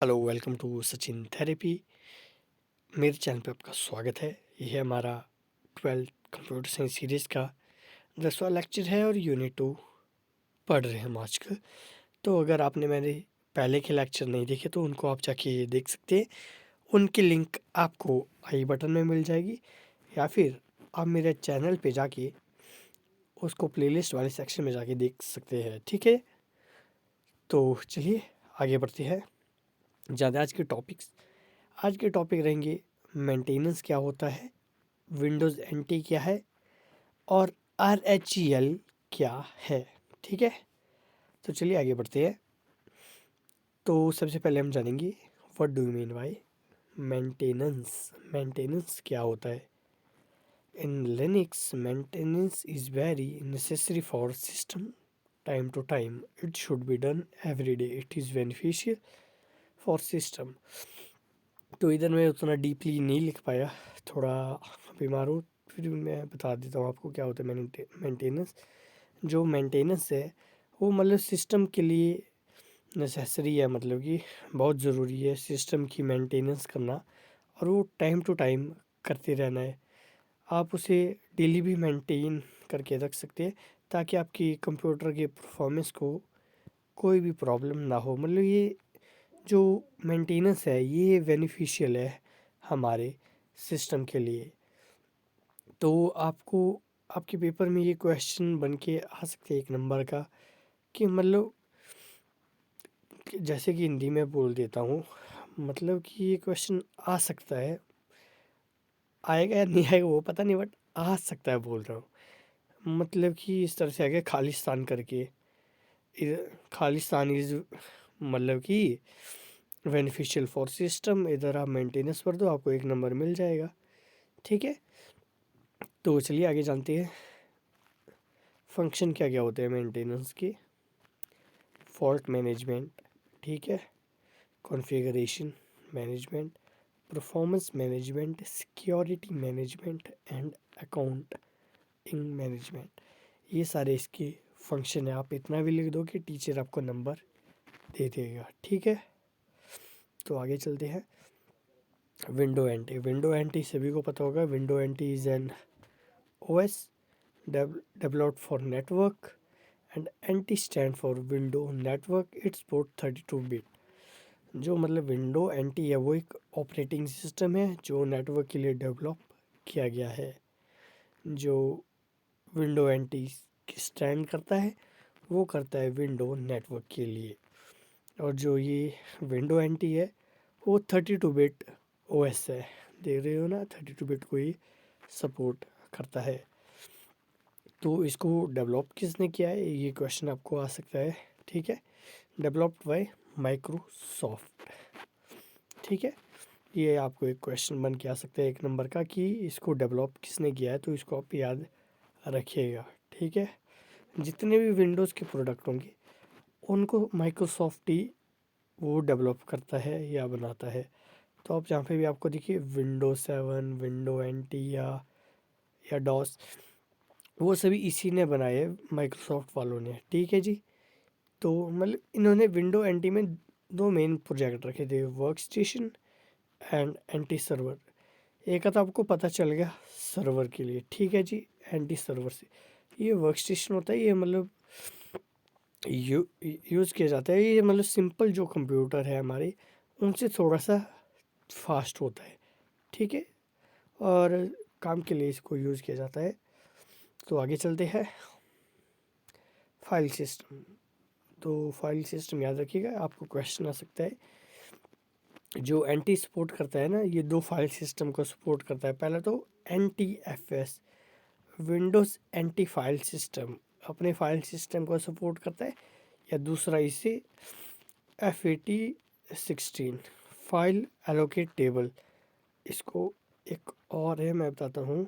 Hello, welcome to Sachin therapy. मेरे channel पे आपका स्वागत है। यह है हमारा 12th कंप्यूटर साइंस सीरीज़ का 10वां लेक्चर है और यूनिट 2 पढ़ रहे हैं हम आज का। तो अगर आपने मेरे पहले के लेक्चर नहीं देखे तो उनको आप जाके देख सकते हैं। उनकी लिंक आपको आई बटन में मिल जाएगी या फिर आप मेरे चैनल पे जाके उसको प्लेलिस्ट वाले सेक्शन में जाके देख सकते हैं। ठीक है, तो चलिए आगे बढ़ते हैं। ज़्यादा आज के टॉपिक रहेंगे मेंटेनेंस क्या होता है, विंडोज़ एनटी क्या है और आरएचईएल क्या है। ठीक है, तो चलिए आगे बढ़ते हैं। तो सबसे पहले हम जानेंगे what do you mean by maintenance क्या होता है। In Linux maintenance is very necessary for system time to time. It should be done every day. It is beneficial for system. तो इधर मैं उतना डीपली नहीं लिख पाया, थोड़ा बीमार हूँ। फिर मैं बता देता हूँ आपको क्या होता है मेंटेनेंस। जो मेंटेनेंस है वो मतलब सिस्टम के लिए नेसेसरी है, मतलब कि बहुत ज़रूरी है सिस्टम की मेंटेनेंस करना, और वो टाइम टू टाइम करते रहना है। आप उसे डेली भी मेंटेन करके रख सकते हैं ताकि आपकी कंप्यूटर के परफॉर्मेंस को कोई भी प्रॉब्लम ना हो। मतलब ये जो मेंटेनेंस है ये बेनिफिशियल है हमारे सिस्टम के लिए। तो आपको आपके पेपर में ये क्वेश्चन बन के आ सकते हैं 1 नंबर का, कि मतलब जैसे कि हिंदी में बोल देता हूँ, मतलब कि ये क्वेश्चन आ सकता है, आएगा या नहीं आएगा वो पता नहीं, बट आ सकता है बोल रहा हूँ। मतलब कि इस तरह से आएगा खालिस्तान करके। खालिस्तान इज मतलब कि बेनिफिशियल फॉर सिस्टम। इधर आप मेंटेनेंस पर दो, आपको 1 नंबर मिल जाएगा। ठीक है, तो चलिए आगे जानते हैं फंक्शन क्या क्या होते हैं मेंटेनेंस के। फॉल्ट मैनेजमेंट, ठीक है, configuration management, performance management, security management and accounting management. ये सारे इसके फंक्शन है। आप इतना भी लिख दो कि टीचर आपको नंबर दे देगा। ठीक है, तो आगे चलते हैं। विंडो एंटी सभी को पता होगा। Window anti is an OS developed for network and anti stand for window network. It's port 32 bit. जो मतलब विंडो एंटी है वो एक ऑपरेटिंग सिस्टम है जो नेटवर्क के लिए डेवलप किया गया है। जो विंडो एंटी स्टैंड करता है वो करता है विंडो नेटवर्क के लिए। और जो ये विंडो एंटी है वो 32 बिट ओएस है। देख रहे हो ना, 32 बिट को ही सपोर्ट करता है। तो इसको डेवलप किसने किया है ये क्वेश्चन आपको आ सकता है। ठीक है, डेवलप्ड बाय माइक्रोसॉफ्ट। ठीक है, ये आपको एक क्वेश्चन बन के आ सकता है 1 नंबर का कि इसको डेवलप किसने किया है, तो इसको आप याद रखिएगा। ठीक है, जितने भी विंडोज़ के प्रोडक्ट होंगे उनको माइक्रोसॉफ्ट ही वो डेवलप करता है या बनाता है। तो आप जहाँ पे भी आपको देखिए विंडो 7, विंडो एनटी या डॉस, वो सभी इसी ने बनाए है, माइक्रोसॉफ्ट वालों ने। ठीक है जी, तो मतलब इन्होंने विंडो एनटी में 2 मेन प्रोजेक्ट रखे थे, work station and anti server. एक तो आपको पता चल गया सर्वर के लिए। ठीक है जी, एंटी सर्वर से ये वर्क स्टेशन होता है, ये मतलब यूज़ किया जाता है। ये मतलब सिंपल जो कंप्यूटर है हमारे उनसे थोड़ा सा फास्ट होता है। ठीक है, और काम के लिए इसको यूज़ किया जाता है। तो आगे चलते हैं। फाइल सिस्टम, तो फाइल सिस्टम याद रखिएगा, आपको क्वेश्चन आ सकता है। जो एंटी सपोर्ट करता है ना, ये 2 फाइल सिस्टम को सपोर्ट करता है। पहला तो NTFS, Windows anti file system अपने फाइल सिस्टम को सपोर्ट करता है। या दूसरा इसे FAT16, फाइल एलोकेट टेबल। इसको एक और है, मैं बताता हूँ,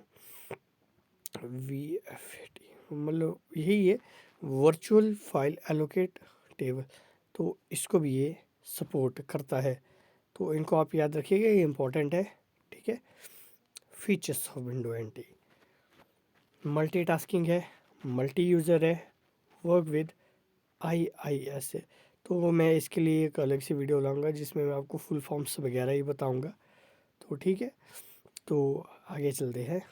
VFAT, मतलब यही है, वर्चुअल फाइल एलोकेट टेबल। तो इसको भी ये सपोर्ट करता है। तो इनको आप याद रखिएगा, ये इम्पोर्टेंट है। ठीक है, features of window anti, multitasking है, मल्टी यूज़र है, वर्क विद IIS है। तो मैं इसके लिए एक अलग से वीडियो लाऊंगा जिसमें मैं आपको फुल फॉर्म्स वगैरह ही बताऊंगा। तो ठीक है, तो आगे चलते हैं।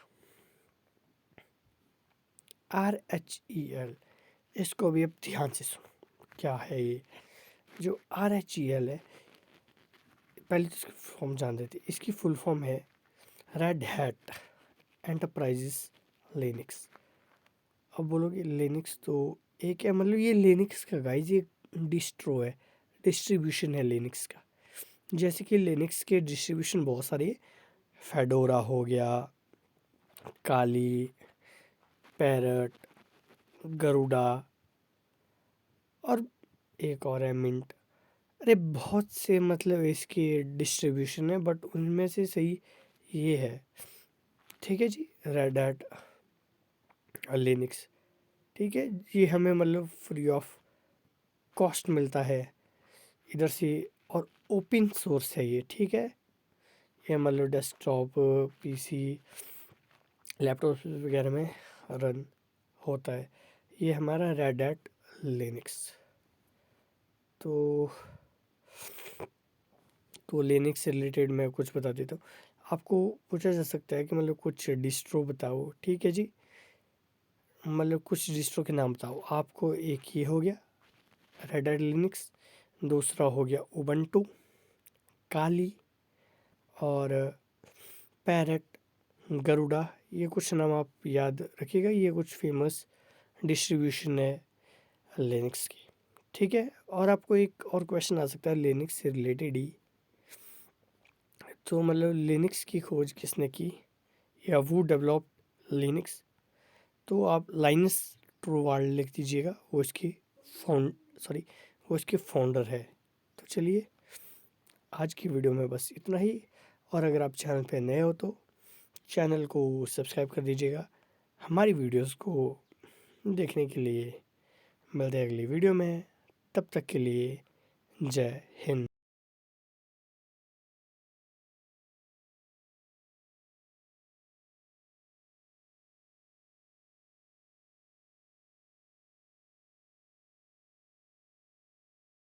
RHEL, इसको भी अब ध्यान से सुनो, क्या है ये। जो RHEL है, पहले तो इसकी फॉर्म जान देते। इसकी फुल फॉर्म है रेड हैट एंटरप्राइजेस लिनक्स। अब बोलोगे लिनक्स तो एक है, मतलब ये लिनक्स का गाइज एक डिस्ट्रो है, डिस्ट्रीब्यूशन है लिनक्स का। जैसे कि लिनक्स के डिस्ट्रीब्यूशन बहुत सारे हैं। फेडोरा हो गया, काली, पैरट, गरुड़ा, और एक और है मिंट। अरे बहुत से मतलब इसके डिस्ट्रीब्यूशन है, बट उनमें से सही ये है। ठीक है जी, रेड हैट लिनक्स। ठीक है, ये हमें मतलब फ्री ऑफ कॉस्ट मिलता है इधर से, और ओपन सोर्स है ये। ठीक है, ये मतलब डेस्कटॉप, पीसी, लैपटॉप वगैरह में रन होता है। ये हमारा रेड हैट लिनक्स। तो लिनक्स से रिलेटेड मैं कुछ बता देता हूँ। आपको पूछा जा सकता है कि मतलब कुछ डिस्ट्रो बताओ। ठीक है जी, मतलब कुछ डिस्ट्रो के नाम बताओ। आपको एक ये हो गया रेड हैट लिनक्स, दूसरा हो गया उबंटू, काली, और पैरट, गरुड़ा। ये कुछ नाम आप याद रखिएगा, ये कुछ फेमस डिस्ट्रीब्यूशन है लिनक्स की। ठीक है, और आपको एक और क्वेश्चन आ सकता है लिनक्स से रिलेटेड ही। तो मतलब लिनक्स की खोज किसने की, या वो डेवलप लिनक्स। तो आप लाइनस टोरवाल्ड लिख दीजिएगा, वो इसकी फाउंड सॉरी वो इसके फाउंडर है। तो चलिए, आज की वीडियो में बस इतना ही। और अगर आप चैनल पे नए हो तो चैनल को सब्सक्राइब कर दीजिएगा। हमारी वीडियोस को देखने के लिए मिलते हैं अगली वीडियो में। तब तक के लिए जय हिंद।